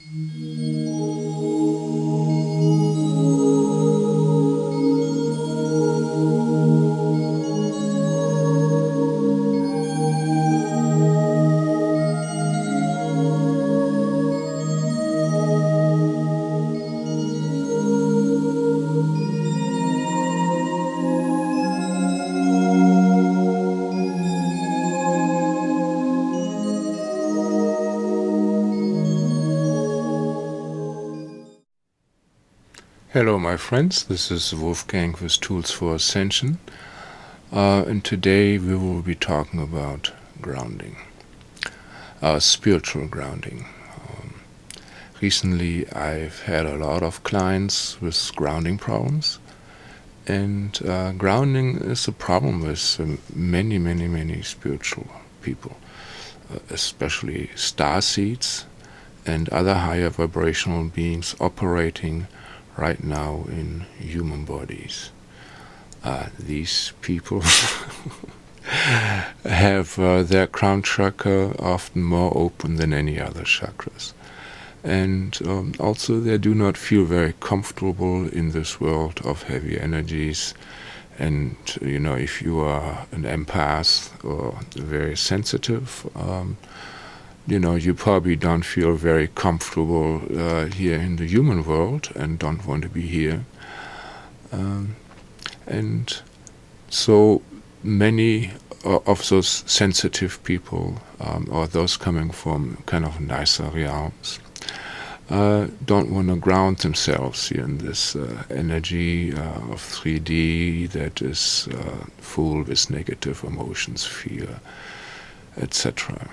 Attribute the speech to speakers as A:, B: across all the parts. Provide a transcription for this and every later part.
A: Hello my friends, this is Wolfgang with Tools for Ascension, and today we will be talking about grounding, spiritual grounding. Recently I've had a lot of clients with grounding problems, and grounding is a problem with many spiritual people, especially starseeds and other higher vibrational beings operating right now in human bodies. These people have their crown chakra often more open than any other chakras. And also they do not feel very comfortable in this world of heavy energies. And, if you are an empath or very sensitive, you probably don't feel very comfortable here in the human world and don't want to be here. And so many of those sensitive people, or those coming from kind of nicer realms, don't want to ground themselves here in this energy of 3D that is full with negative emotions, fear, etc.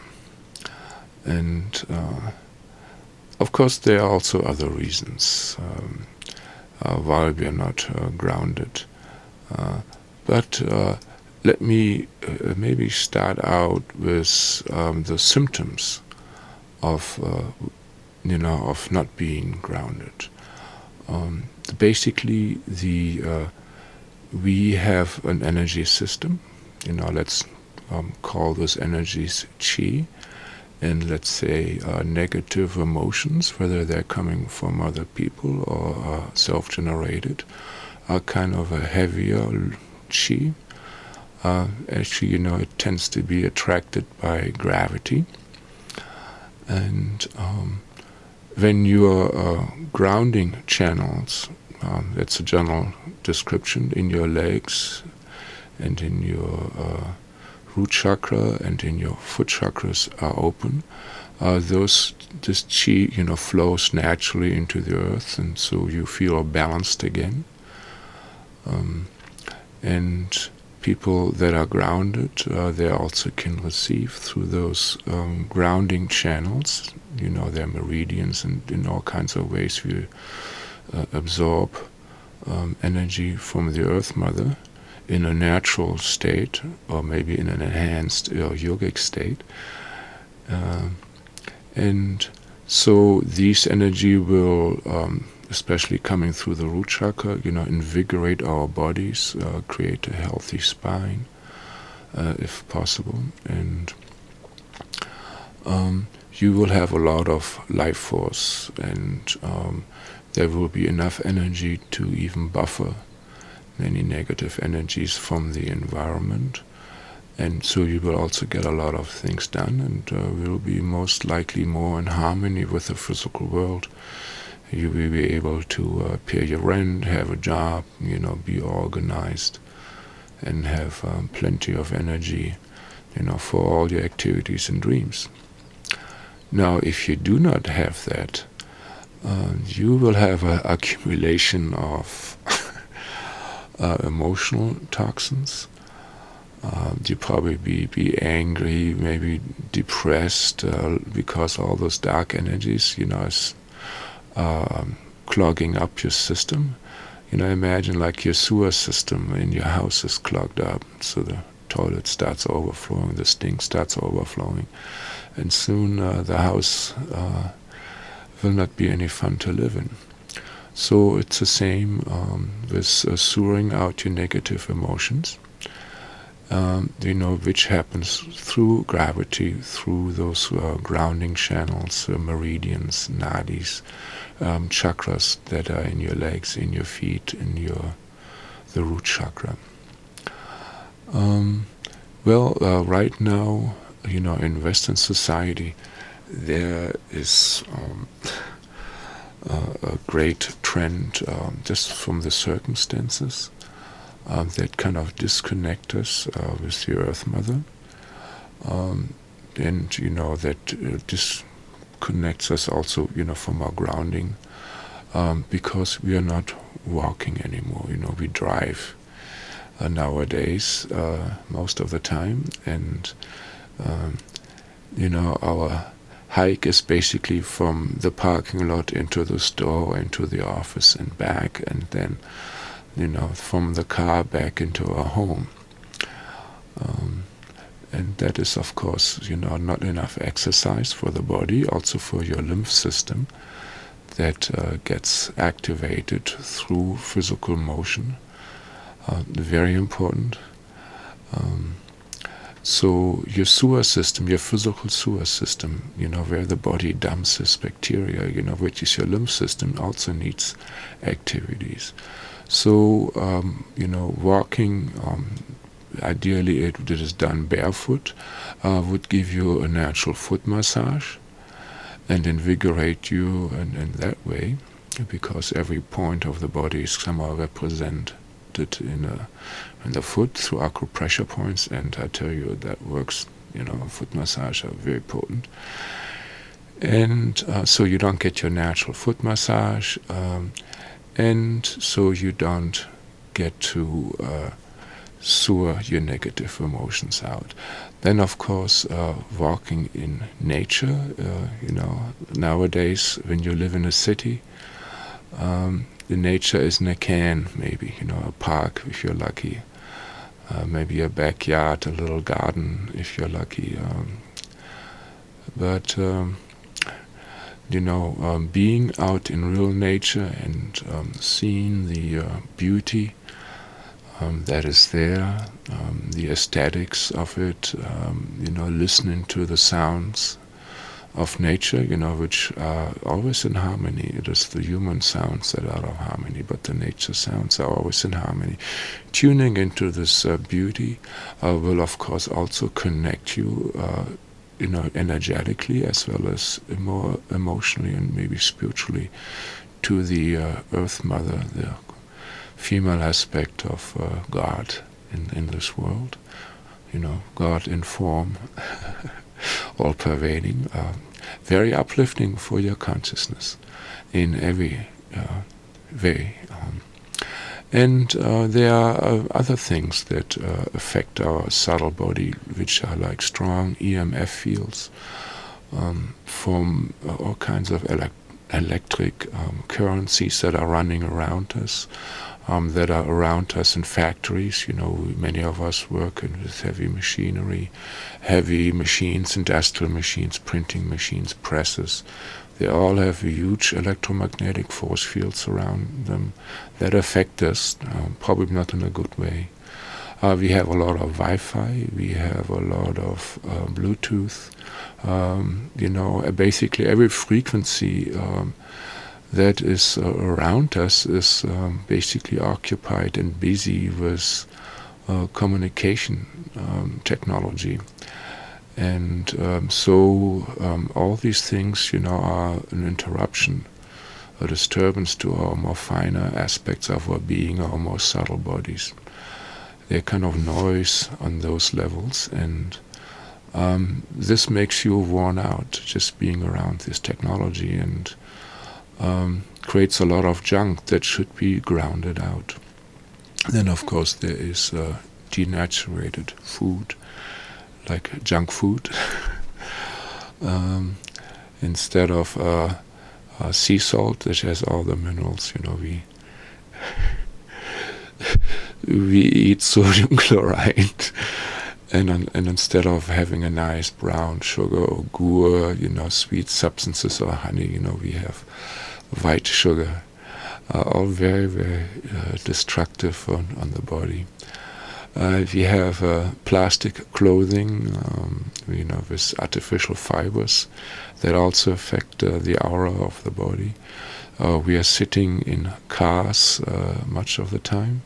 A: And of course there are also other reasons why we are not grounded. But let me maybe start out with the symptoms of not being grounded. Basically, we have an energy system. Let's call those energies chi. And let's say negative emotions, whether they're coming from other people or self-generated, are kind of a heavier chi. Actually, it tends to be attracted by gravity. And when your grounding channels, that's a general description, in your legs and in your root chakra and in your foot chakras are open, this chi, flows naturally into the earth, and so you feel balanced again. And people that are grounded, they also can receive through those grounding channels, their meridians, and in all kinds of ways we absorb energy from the Earth Mother in a natural state, or maybe in an enhanced yogic state. And so these energy will, especially coming through the root chakra, invigorate our bodies, create a healthy spine, if possible. And you will have a lot of life force, and there will be enough energy to even buffer many negative energies from the environment. And so you will also get a lot of things done, and will be most likely more in harmony with the physical world. You will be able to pay your rent, have a job, be organized, and have plenty of energy, for all your activities and dreams. Now, if you do not have that, you will have an accumulation of emotional toxins. You probably be angry, maybe depressed, because all those dark energies, is clogging up your system. Imagine like your sewer system in your house is clogged up, so the toilet starts overflowing, the stink starts overflowing, and soon the house will not be any fun to live in. So it's the same with sewering out your negative emotions. which happens through gravity, through those grounding channels, meridians, nadis, chakras that are in your legs, in your feet, in the root chakra. Right now, in Western society, there is a great trend, just from the circumstances, that kind of disconnect us with the Earth Mother, and that disconnects us also, from our grounding, because we are not walking anymore. We drive nowadays most of the time, and our hike is basically from the parking lot into the store, into the office and back, and then from the car back into our home. And that is, of course, not enough exercise for the body, also for your lymph system that gets activated through physical motion. Very important. So your sewer system, your physical sewer system, where the body dumps its bacteria, which is your lymph system, also needs activities. So, walking, ideally it is done barefoot, would give you a natural foot massage and invigorate you in that way, because every point of the body is somehow represented in the foot through acupressure points, and I tell you that works. Foot massage are very potent, and so you don't get your natural foot massage, and so you don't get to sewer your negative emotions out. Then, of course, walking in nature. Nowadays, when you live in a city, the nature is in a can, maybe, a park if you're lucky, maybe a backyard, a little garden if you're lucky. But being out in real nature and seeing the beauty that is there, the aesthetics of it, listening to the sounds of nature, which are always in harmony. It is the human sounds that are out of harmony, but the nature sounds are always in harmony. Tuning into this beauty will, of course, also connect you, energetically as well as more emotionally and maybe spiritually to the Earth Mother, the female aspect of God in this world. God in form, all pervading, very uplifting for your consciousness in every way. And there are other things that affect our subtle body, which are like strong EMF fields from all kinds of electric currencies that are running around us, that are around us in factories. Many of us work with heavy machinery, heavy machines, industrial machines, printing machines, presses. They all have huge electromagnetic force fields around them that affect us, probably not in a good way. We have a lot of Wi-Fi, we have a lot of Bluetooth, basically every frequency that is around us is basically occupied and busy with communication technology. And so all these things, are an interruption, a disturbance to our more finer aspects of our being, our more subtle bodies. They're kind of noise on those levels, and this makes you worn out just being around this technology, and creates a lot of junk that should be grounded out. Then, of course, there is denaturated food, like junk food. Instead of sea salt, which has all the minerals, we eat sodium chloride. And instead of having a nice brown sugar or gur, sweet substances or honey, we have white sugar, all very, very destructive on the body. If you have plastic clothing, with artificial fibers, that also affect the aura of the body. We are sitting in cars much of the time,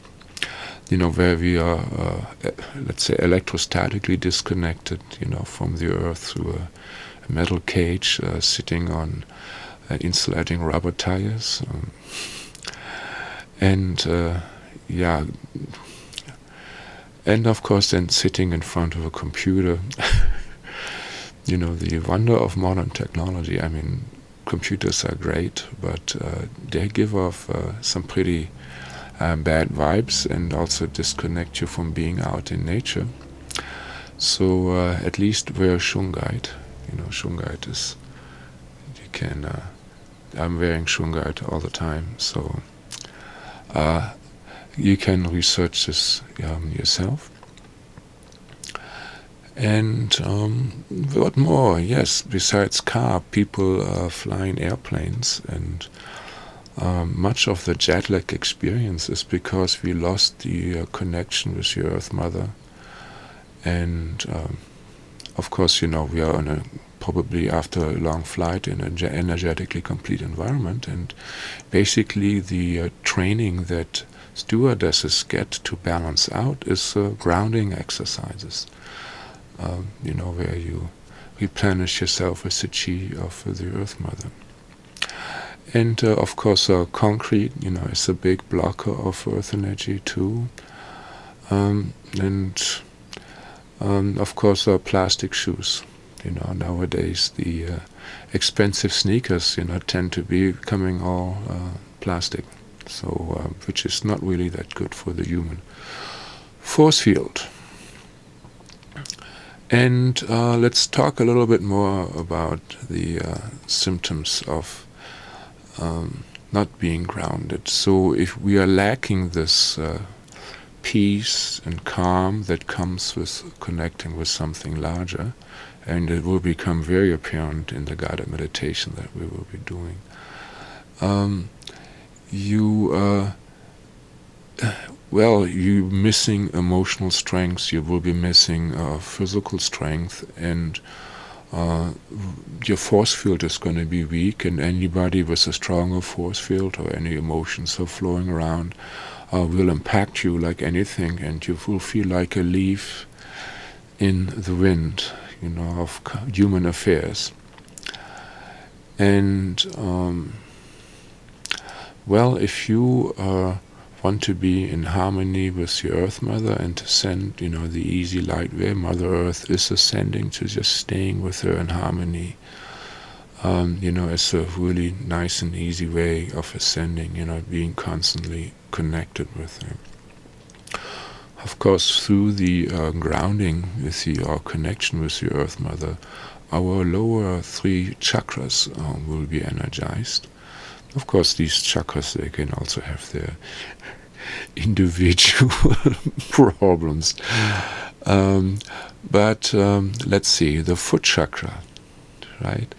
A: where we are, let's say, electrostatically disconnected, from the earth through a metal cage, sitting on insulating rubber tires, and of course then sitting in front of a computer. The wonder of modern technology. I mean, computers are great, but they give off some pretty bad vibes and also disconnect you from being out in nature. So at least wear Shungite. Shungite is, I'm wearing Shungite all the time, so you can research this yourself. And what more? Yes, besides car, people fly in airplanes, and much of the jet lag experience is because we lost the connection with your Earth Mother. And of course, we are probably after a long flight in an energetically complete environment, and basically the training that stewardesses get to balance out is grounding exercises. Where you replenish yourself with the chi of the Earth Mother. And of course, concrete, is a big blocker of Earth energy too. And of course, plastic shoes. Nowadays the expensive sneakers, tend to be becoming all plastic. So, which is not really that good for the human force field. And let's talk a little bit more about the symptoms of not being grounded. So if we are lacking this peace and calm that comes with connecting with something larger, and it will become very apparent in the guided meditation that we will be doing, you're missing emotional strength, you will be missing physical strength, and your force field is going to be weak, and anybody with a stronger force field or any emotions are flowing around will impact you like anything, and you will feel like a leaf in the wind, of human affairs. And if you want to be in harmony with your Earth Mother and to send, the easy light way, Mother Earth is ascending to just staying with her in harmony. It's a really nice and easy way of ascending, being constantly connected with her. Of course, through the grounding with our connection with the Earth Mother, our lower 3 chakras will be energized. Of course, these chakras, they can also have their individual problems. But let's see, the foot chakra, right?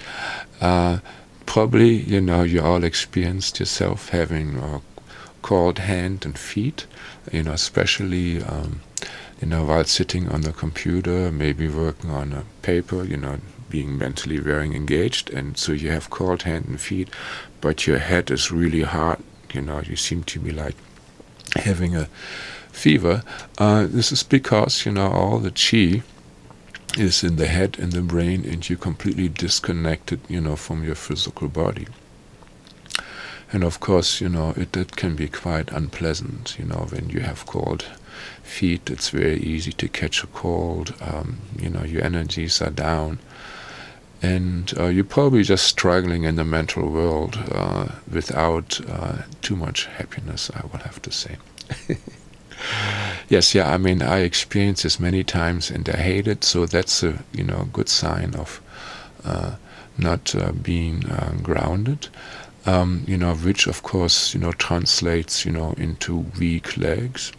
A: Probably, you all experienced yourself having cold hand and feet, especially, while sitting on the computer, maybe working on a paper, being mentally very engaged, and so you have cold hand and feet, but your head is really hot, you seem to be like having a fever. This is because, all the chi is in the head and the brain, and you're completely disconnected, from your physical body. And of course, it can be quite unpleasant, when you have cold feet. It's very easy to catch a cold, your energies are down, and you're probably just struggling in the mental world without too much happiness, I will have to say. Yes, I experienced this many times and I hate it, so that's a good sign of not being grounded. Which of course translates into weak legs,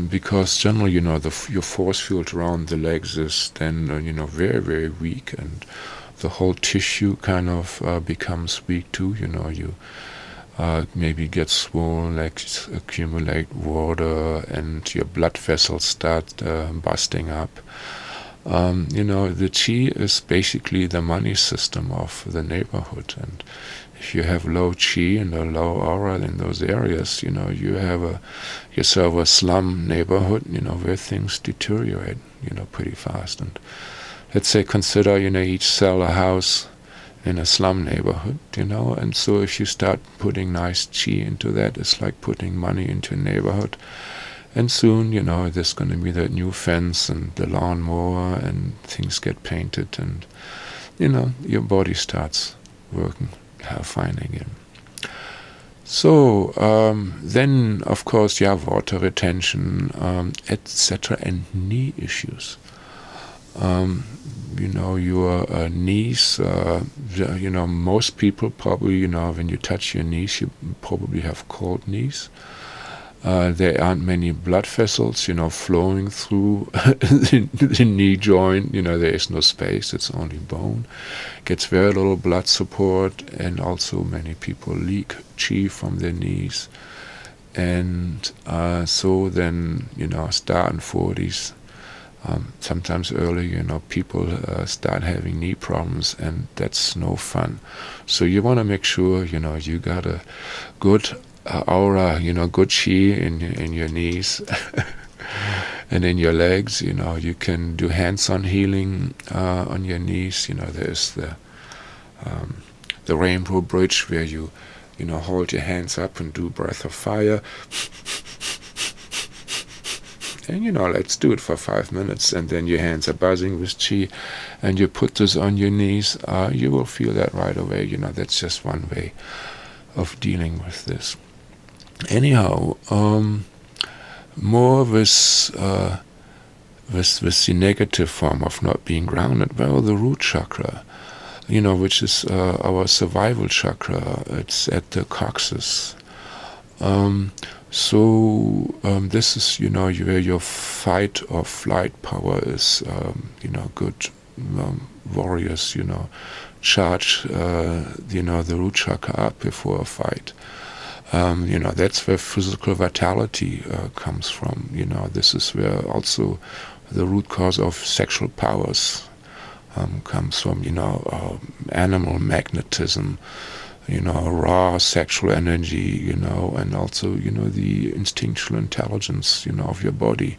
A: because generally your force field around the legs is then very, very weak, and the whole tissue kind of becomes weak too. You maybe get swollen, like accumulate water, and your blood vessels start busting up. The chi is basically the money system of the neighborhood, and if you have low chi and a low aura in those areas, you have yourself a slum neighborhood, where things deteriorate, pretty fast. And let's say consider, each sell a house in a slum neighborhood, and so if you start putting nice chi into that, it's like putting money into a neighborhood. And soon, there's going to be that new fence and the lawnmower, and things get painted, and, your body starts working fine again. So, then, of course, water retention, etc., and knee issues. Your knees, most people probably, when you touch your knees, you probably have cold knees. There aren't many blood vessels, flowing through the knee joint. There is no space, it's only bone. Gets very little blood support, and also many people leak chi from their knees. And so then, starting 40s, sometimes earlier, people start having knee problems, and that's no fun. So you want to make sure, you got a good aura, good chi in your knees and in your legs. You can do hands-on healing on your knees. There's the rainbow bridge, where you hold your hands up and do breath of fire. And let's do it for 5 minutes, and then your hands are buzzing with chi, and you put this on your knees. You will feel that right away. That's just one way of dealing with this. Anyhow, more with the negative form of not being grounded. Well, the root chakra, which is our survival chakra. It's at the coccyx. This is, where your fight or flight power is, good warriors, charge, the root chakra up before a fight. That's where physical vitality comes from. This is where also the root cause of sexual powers comes from, animal magnetism, raw sexual energy, and also, the instinctual intelligence, of your body,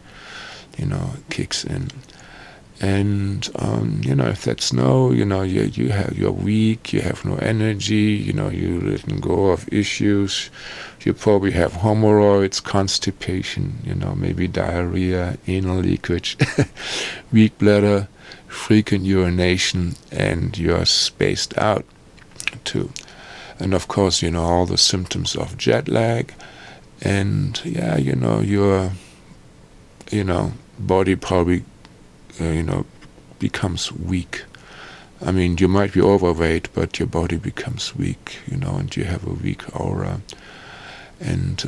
A: kicks in. And, if that's no, you're weak, you have no energy, you letting go of issues, you probably have hemorrhoids, constipation, maybe diarrhea, anal leakage, weak bladder, frequent urination, and you're spaced out too. And of course, all the symptoms of jet lag, and your, body probably, becomes weak. I mean, you might be overweight, but your body becomes weak, and you have a weak aura. And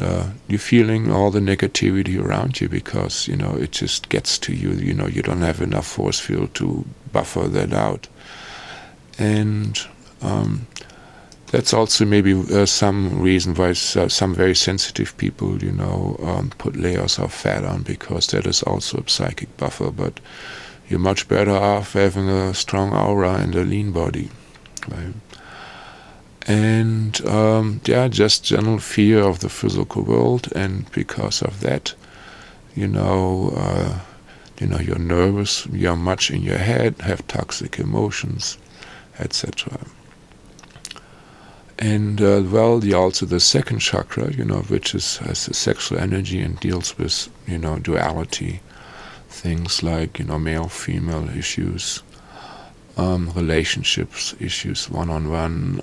A: you're feeling all the negativity around you because, it just gets to you. You don't have enough force field to buffer that out. And that's also maybe some reason why some very sensitive people, put layers of fat on, because that is also a psychic buffer. But you're much better off having a strong aura and a lean body, right? And just general fear of the physical world, and because of that, you're nervous, you're much in your head, have toxic emotions, etc. And also the second chakra, which has the sexual energy and deals with, duality, things like, male-female issues, relationships issues, one-on-one.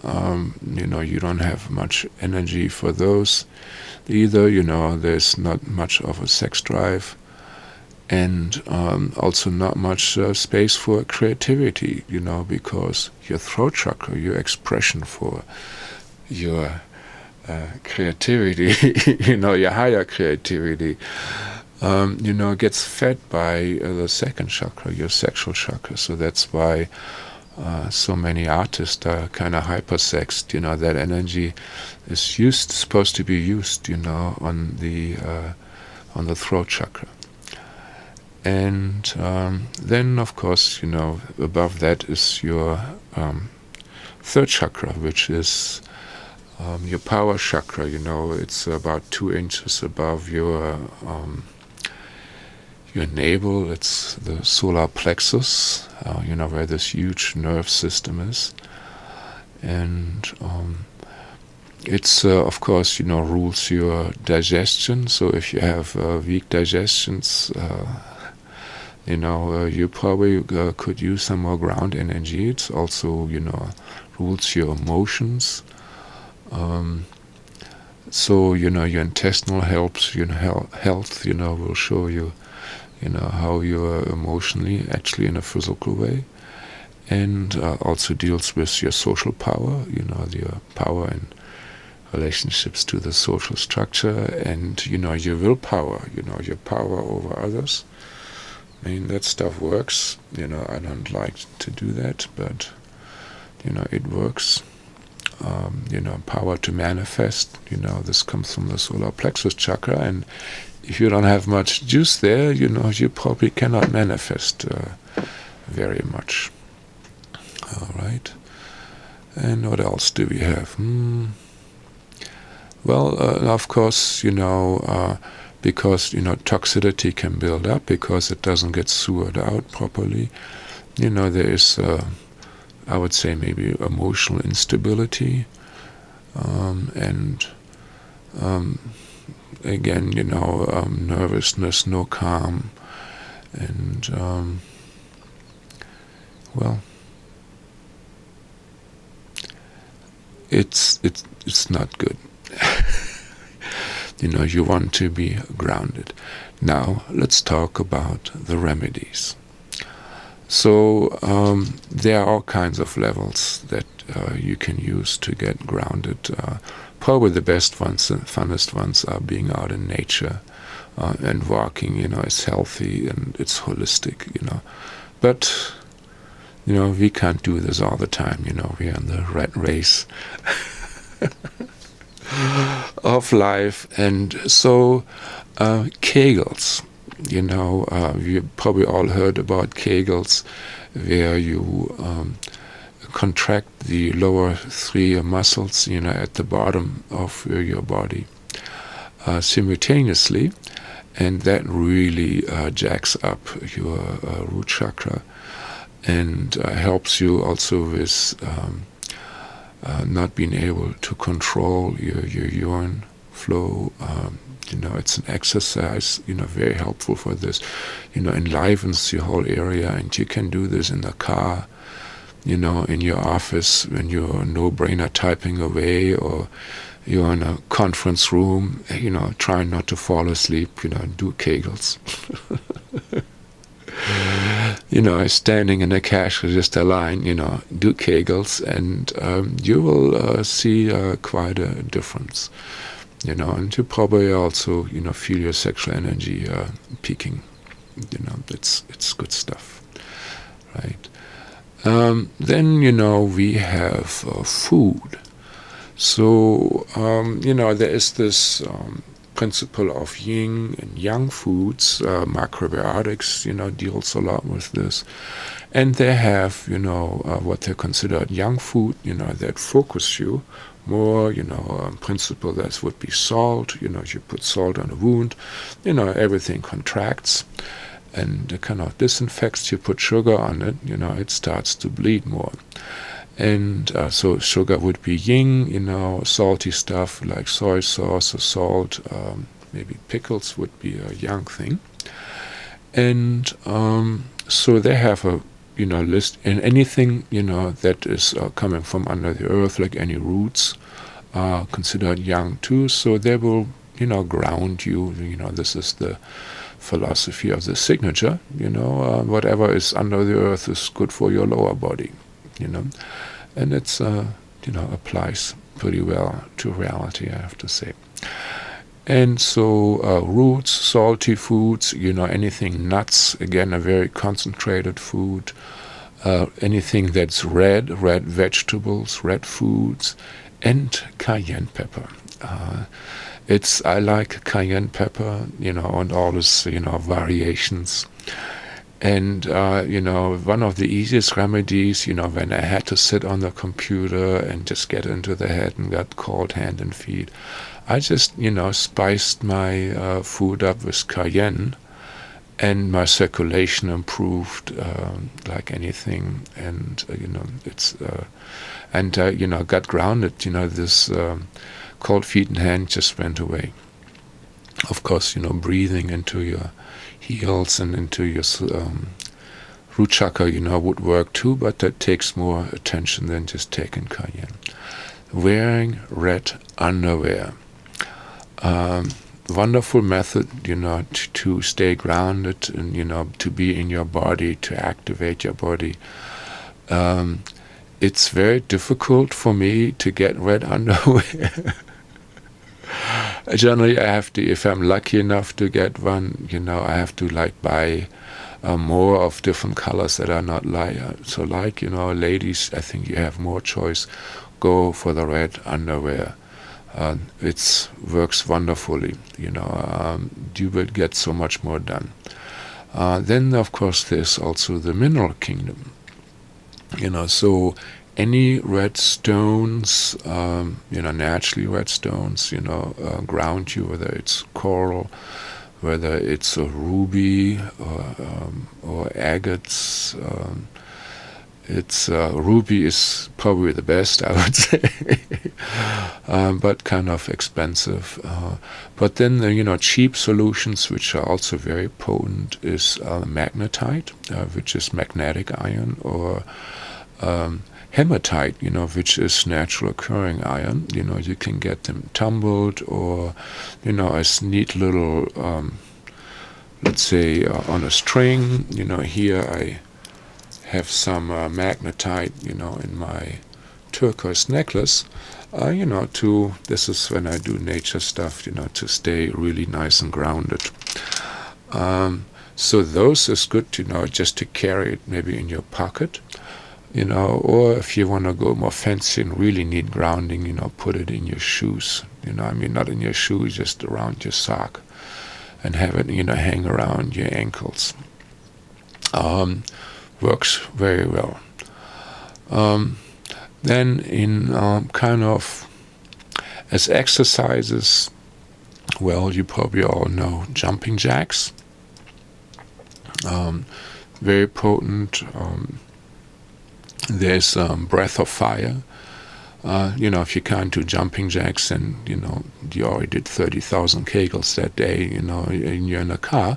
A: You don't have much energy for those either. There's not much of a sex drive, and also not much space for creativity, because your throat chakra, your expression for your creativity, your higher creativity, gets fed by the second chakra, your sexual chakra. So that's why so many artists are kind of hypersexed. That energy is supposed to be used, on the throat chakra. And then, of course, above that is your third chakra, which is your power chakra. It's about 2 inches above your navel. It's the solar plexus, where this huge nerve system is. And it's, of course, rules your digestion. So if you have weak digestions, you probably could use some more ground energy. It's also, rules your emotions. So, your intestinal health, will show you, how you are emotionally, actually in a physical way. And also deals with your social power, your power in relationships to the social structure, and, your willpower, your power over others. I mean, that stuff works. I don't like to do that, but, it works. Power to manifest, this comes from the solar plexus chakra, and if you don't have much juice there, you probably cannot manifest very much. All right. And what else do we have? Well, of course, because, toxicity can build up because it doesn't get sewered out properly. There is, I would say, maybe emotional instability. And again, nervousness, no calm. And, well, it's not good. You want to be grounded. Now, let's talk about the remedies. So, there are all kinds of levels that you can use to get grounded. Probably the best ones and funnest ones are being out in nature and walking, it's healthy and it's holistic, But, we can't do this all the time, we're in the rat race of life. And so, Kegels, you probably all heard about Kegels, where you contract the lower 3 muscles, at the bottom of your body simultaneously, and that really jacks up your root chakra and helps you also with not being able to control your urine flow. It's an exercise, very helpful for this. Enlivens your whole area, and you can do this in the car, in your office when you're no-brainer typing away, or you're in a conference room, trying not to fall asleep, do Kegels. Standing in a cash register line, do Kegels, and you will see quite a difference. And you probably also, feel your sexual energy peaking. It's good stuff, right? Then, we have food. So, there is this principle of yin and yang foods. Macrobiotics, deals a lot with this. And they have, what they consider yang food, that focus you more, principle that would be salt. You put salt on a wound, everything contracts and it kind of disinfects. You put sugar on it, it starts to bleed more. And so sugar would be yin, salty stuff like soy sauce or salt, maybe pickles would be a yang thing. And so they have a list, and anything that is coming from under the earth, like any roots, are considered yang too. So they will ground you. This is the philosophy of the signature. Whatever is under the earth is good for your lower body. And it's applies pretty well to reality, I have to say. And so roots, salty foods, anything nuts, again, a very concentrated food. anything that's red vegetables, red foods, and cayenne pepper. I like cayenne pepper, and all its, variations. And, one of the easiest remedies, when I had to sit on the computer and just get into the head and got cold hand and feet, I just, spiced my food up with cayenne, and my circulation improved like anything. And, got grounded, this cold feet and hand just went away. Of course, breathing into your heels and into your root chakra, would work too, but that takes more attention than just taking cayenne. Wearing red underwear. Wonderful method, to stay grounded and, to be in your body, to activate your body. It's very difficult for me to get red underwear. Generally, I have to, if I'm lucky enough to get one, I have to buy more of different colors that are not so ladies, I think you have more choice. Go for the red underwear. It works wonderfully. You will get so much more done. Then, of course, there's also the mineral kingdom. So any red stones, naturally red stones, ground you, whether it's coral, whether it's a ruby or agates. Ruby is probably the best, I would say, but kind of expensive. But then, cheap solutions, which are also very potent, is magnetite, which is magnetic iron, or hematite, which is natural occurring iron. You can get them tumbled, or, as neat little, let's say, on a string. Here I have some magnetite, in my turquoise necklace. This is when I do nature stuff, to stay really nice and grounded. So those is good, just to carry it maybe in your pocket. Or if you want to go more fancy and really need grounding, put it in your shoes. Not in your shoes, just around your sock, and have it, hang around your ankles. Works very well. Then in kind of as exercises, well, you probably all know jumping jacks. Very potent. There's breath of fire. If you can't do jumping jacks, and you already did 30,000 Kegels that day, and you're in a car,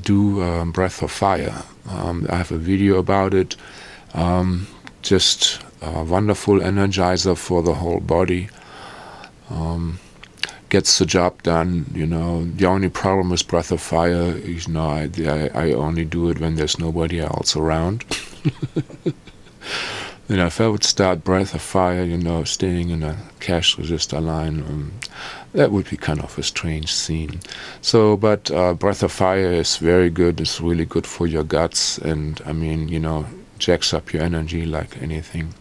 A: do breath of fire. I have a video about it. Just a wonderful energizer for the whole body. Gets the job done. The only problem with breath of fire is, I only do it when there's nobody else around. If I would start breath of fire, staying in a cash register line, that would be kind of a strange scene. So, but breath of fire is very good. It's really good for your guts, and jacks up your energy like anything.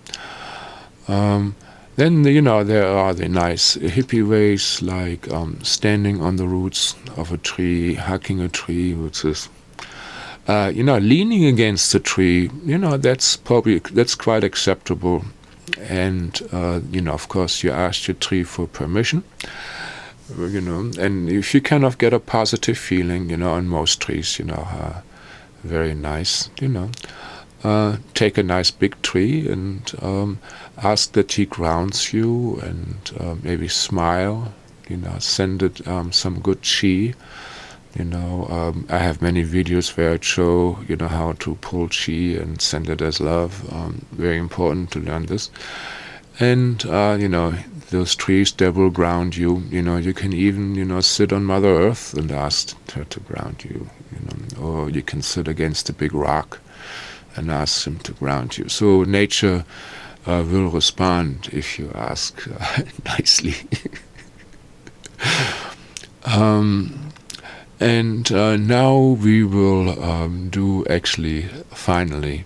A: Then, there are the nice hippie ways, like standing on the roots of a tree, hugging a tree, which is leaning against the tree, that's quite acceptable. And, of course, you ask your tree for permission, and if you kind of get a positive feeling, on most trees, very nice, take a nice big tree and ask that he grounds you, and maybe smile, send it some good chi. I have many videos where I show, how to pull chi and send it as love. Very important to learn this. And, those trees, they will ground you. You can even, sit on Mother Earth and ask her to ground you, or you can sit against a big rock and ask him to ground you. So nature will respond if you ask nicely. And now we will do actually, finally,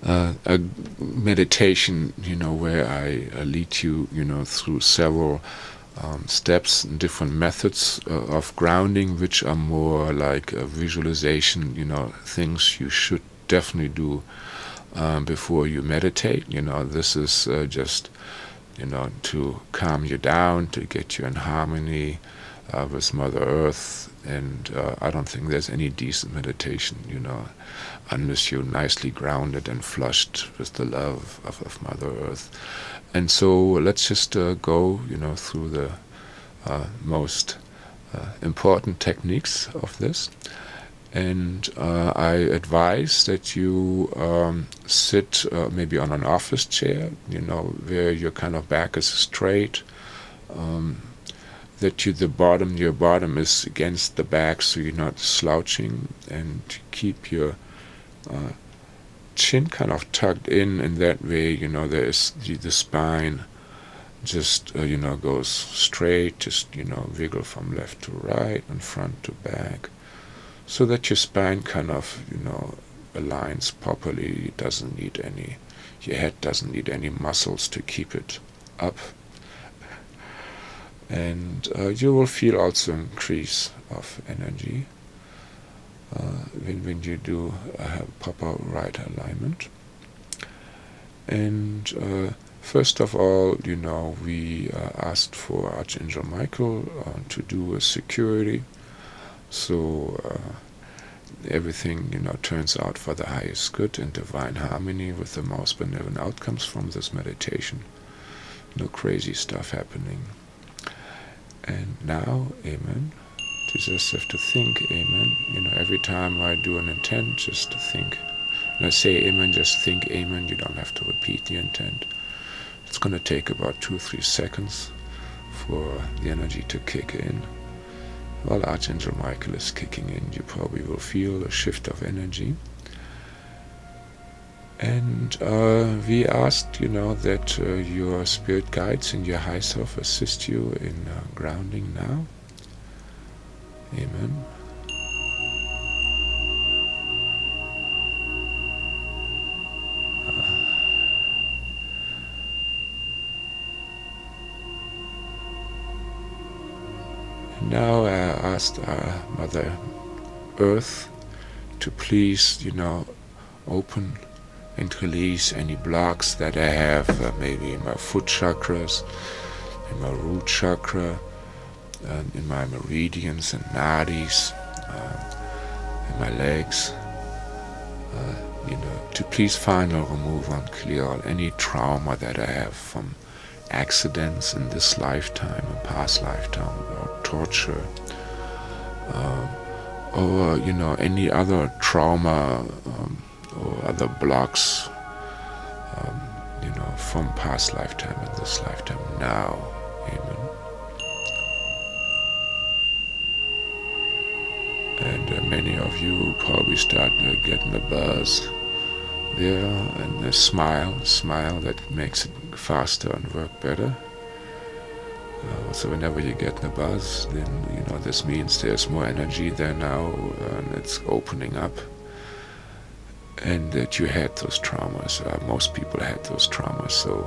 A: a meditation, where I lead you, through several steps and different methods of grounding, which are more like a visualization, things you should definitely do before you meditate. This is just, to calm you down, to get you in harmony with Mother Earth. And I don't think there's any decent meditation, unless you're nicely grounded and flushed with the love of Mother Earth. And so let's just go, through the most important techniques of this. And I advise that you sit maybe on an office chair, where your kind of back is straight, that your bottom is against the back, so you're not slouching, and keep your chin kind of tucked in that way, there is the spine just, goes straight, just, wiggle from left to right and front to back, so that your spine kind of, aligns properly. Your head doesn't need any muscles to keep it up. And you will feel also increase of energy when you do proper right alignment. And first of all, we asked for Archangel Michael to do a security, so everything, turns out for the highest good and divine harmony with the most benevolent outcomes from this meditation. No crazy stuff happening. And now, amen. You just have to think, amen. Every time I do an intent, just to think. When I say amen, just think amen. You don't have to repeat the intent. It's going to take about 2-3 seconds for the energy to kick in. While Archangel Michael is kicking in, you probably will feel a shift of energy. And we asked, that your spirit guides and your high self assist you in grounding now. Amen. And now I asked Mother Earth to please, open and release any blocks that I have, maybe in my foot chakras, in my root chakra, in my meridians and nadis, in my legs, to please finally remove and clear all any trauma that I have from accidents in this lifetime, in past lifetime, or torture, or any other trauma or other blocks, from past lifetime and this lifetime now. Amen. And many of you probably start getting the buzz there, and a smile that makes it faster and work better. So whenever you get the buzz, then this means there's more energy there now, and it's opening up. And that you had those traumas. Most people had those traumas, so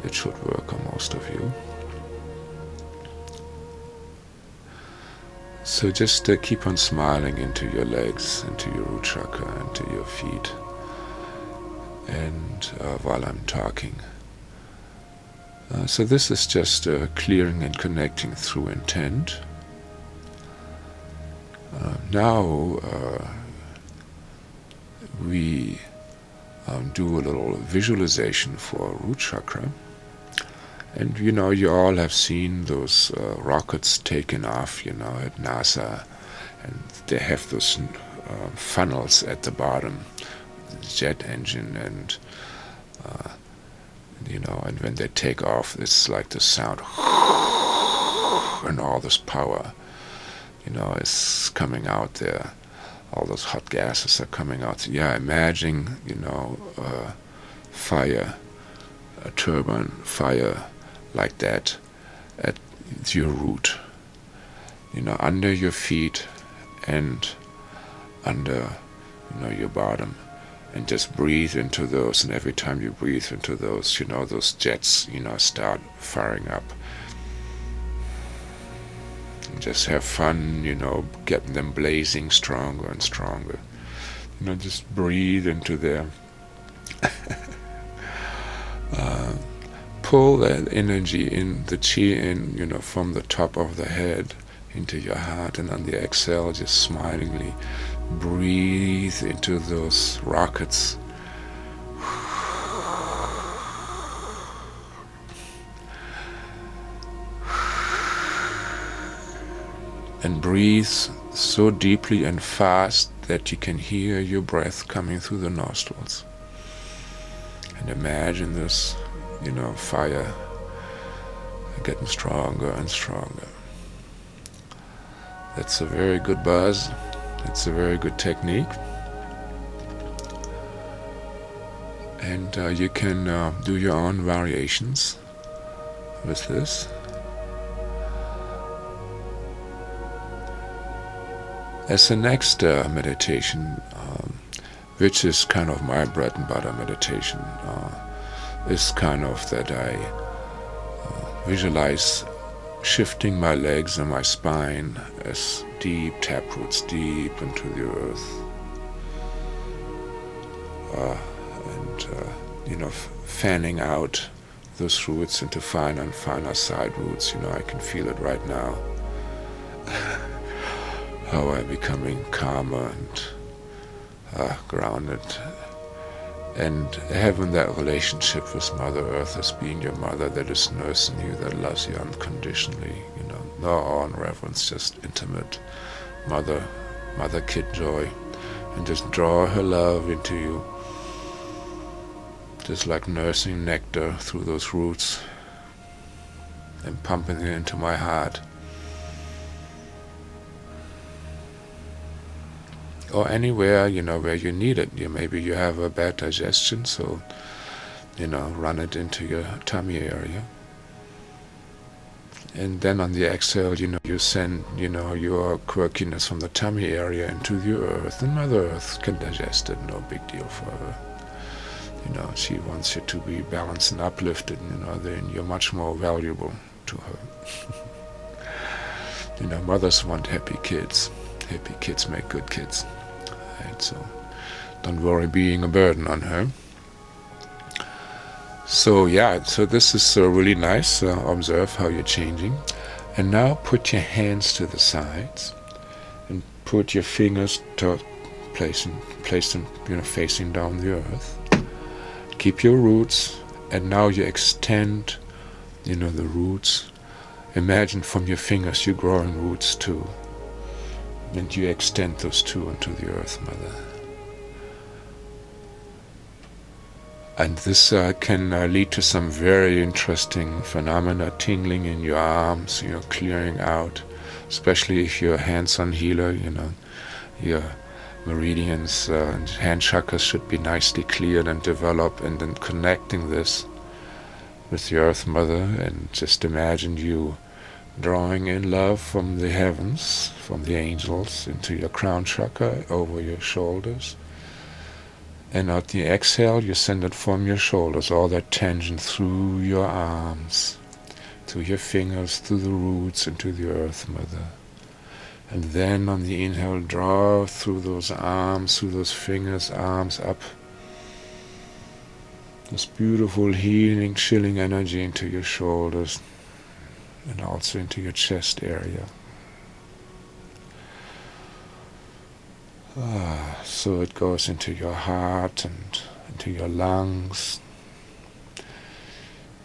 A: it should work on most of you. So just keep on smiling into your legs, into your root chakra, into your feet, and while I'm talking. So this is just clearing and connecting through intent. Now we do a little visualization for root chakra. And you all have seen those rockets taking off, at NASA, and they have those funnels at the bottom, the jet engine, and and when they take off, it's like the sound, and all this power, is coming out there. All those hot gases are coming out. Yeah, imagine, fire, a turbine, fire like that at your root. under your feet and under, your bottom. And just breathe into those, and every time you breathe into those, those jets, start firing up. And just have fun, getting them blazing stronger and stronger. Just breathe into there. Pull that energy in, the chi in, from the top of the head into your heart, and on the exhale, just smilingly breathe into those rockets. And breathe so deeply and fast that you can hear your breath coming through the nostrils. And imagine this, fire getting stronger and stronger. That's a very good buzz. It's a very good technique. And you can do your own variations with this. As the next meditation, which is kind of my bread and butter meditation, is kind of that I visualize shifting my legs and my spine as deep taproots deep into the earth. Fanning out those roots into finer and finer side roots. I can feel it right now. How I'm becoming calmer and grounded, and having that relationship with Mother Earth as being your mother that is nursing you, that loves you unconditionally. No awe and reverence, just intimate mother-kid joy, and just draw her love into you, just like nursing nectar through those roots and pumping it into my heart. Or anywhere, where you need it. Maybe you have a bad digestion, so, run it into your tummy area. And then on the exhale, you send, your quirkiness from the tummy area into the earth, and Mother Earth can digest it, no big deal for her. She wants you to be balanced and uplifted, then you're much more valuable to her. Mothers want happy kids. Happy kids make good kids. Right? So don't worry being a burden on her. So this is really nice. Observe how you're changing. And now put your hands to the sides and put your fingers place them facing down the earth. Keep your roots, and now you extend the roots. Imagine from your fingers you're growing roots too. And you extend those two into the Earth Mother. And this can lead to some very interesting phenomena, tingling in your arms, clearing out, especially if you're a hands-on healer, your meridians and hand chakras should be nicely cleared and developed, and then connecting this with the Earth Mother, and just imagine you drawing in love from the heavens, from the angels, into your crown chakra, over your shoulders. And at the exhale, you send it from your shoulders, all that tension through your arms, through your fingers, through the roots, into the Earth Mother. And then on the inhale, draw through those arms, through those fingers, arms up. This beautiful healing, chilling energy into your shoulders and also into your chest area. So it goes into your heart and into your lungs,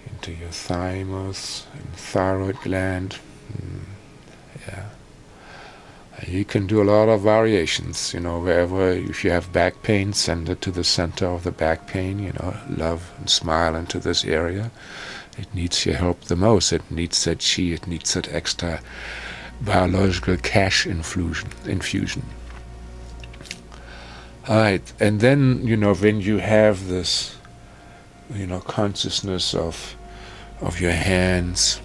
A: into your thymus and thyroid gland. You can do a lot of variations, wherever, if you have back pain, send it to the center of the back pain, love and smile into this area. It needs your help the most. It needs that chi, it needs that extra biological cash infusion. Alright, and then, when you have this, consciousness of your hands,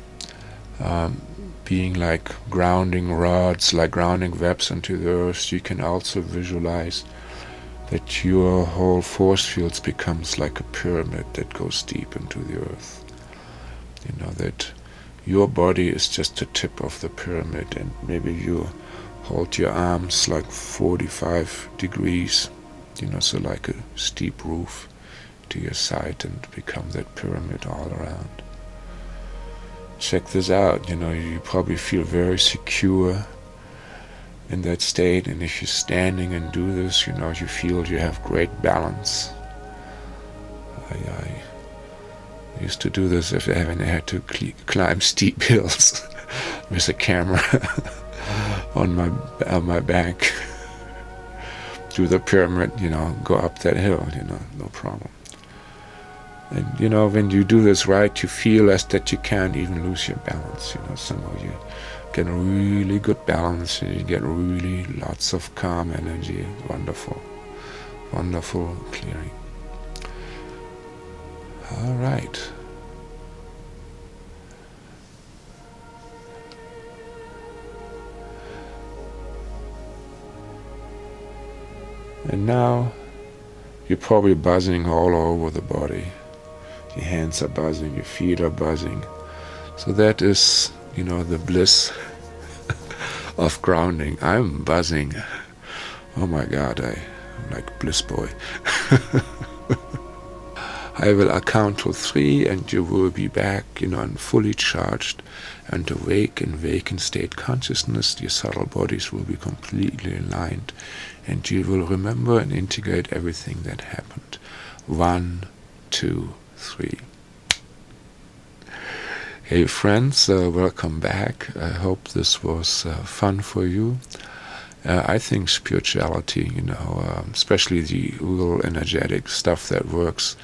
A: being like grounding rods, like grounding webs into the earth. You can also visualize that your whole force fields becomes like a pyramid that goes deep into the earth. That your body is just the tip of the pyramid, and maybe you hold your arms like 45 degrees, so like a steep roof to your side, and become that pyramid all around. Check this out, you probably feel very secure in that state, and if you're standing and do this, you feel you have great balance. I used to do this if I had to climb steep hills with a camera on my back. Do the pyramid, go up that hill, no problem. And when you do this right, you feel as that you can't even lose your balance. Somehow you get a really good balance, and you get really lots of calm energy. Wonderful, wonderful clearing. All right. And now you're probably buzzing all over the body. Your hands are buzzing, your feet are buzzing. So that is, the bliss of grounding. I'm buzzing. Oh my God, I'm like bliss boy. I will count to 3, and you will be back, and fully charged and awake in vacant state consciousness. Your subtle bodies will be completely aligned, and you will remember and integrate everything that happened. 1, 2, 3. Hey friends, welcome back. I hope this was fun for you. I think spirituality, especially the real energetic stuff that works,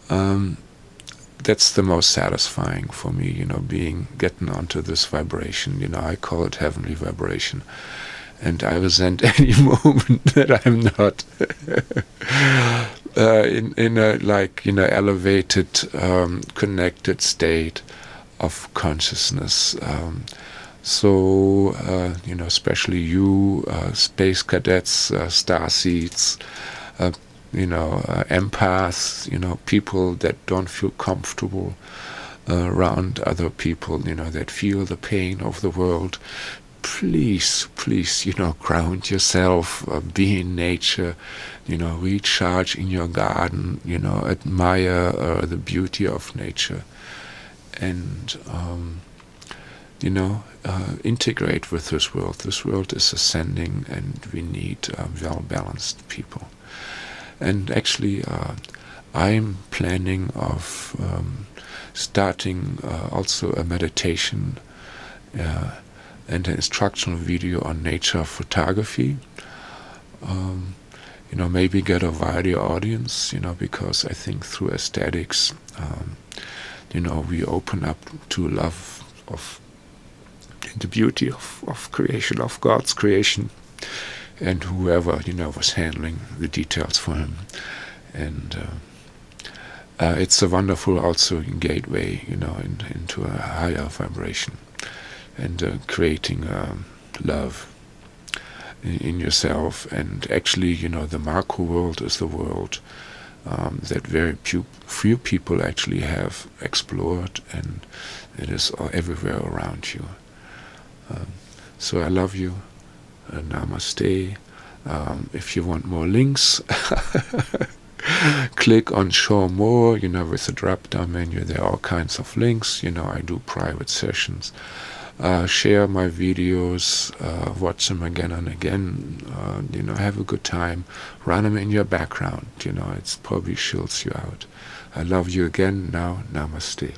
A: that's the most satisfying for me, getting onto this vibration. I call it heavenly vibration. And I resent any moment that I'm not in a elevated, connected state of consciousness. Especially you, space cadets, star seeds, empaths, people that don't feel comfortable around other people, that feel the pain of the world. Please, ground yourself, be in nature, recharge in your garden, admire the beauty of nature, and, integrate with this world. This world is ascending, and we need well-balanced people. And actually, I'm planning of starting also a meditation and an instructional video on nature photography. Maybe get a wider audience, because I think through aesthetics, we open up to love of the beauty of creation, of God's creation, and whoever, was handling the details for him. And it's a wonderful also gateway, into a higher vibration, and creating love in yourself. And actually, the macro world is the world that very few people actually have explored, and it is everywhere around you. So I love you. Namaste. If you want more links, click on show more, with the drop down menu. There are all kinds of links. I do private sessions. Share my videos, watch them again and again, have a good time, run them in your background, it probably chills you out. I love you again. Now, namaste.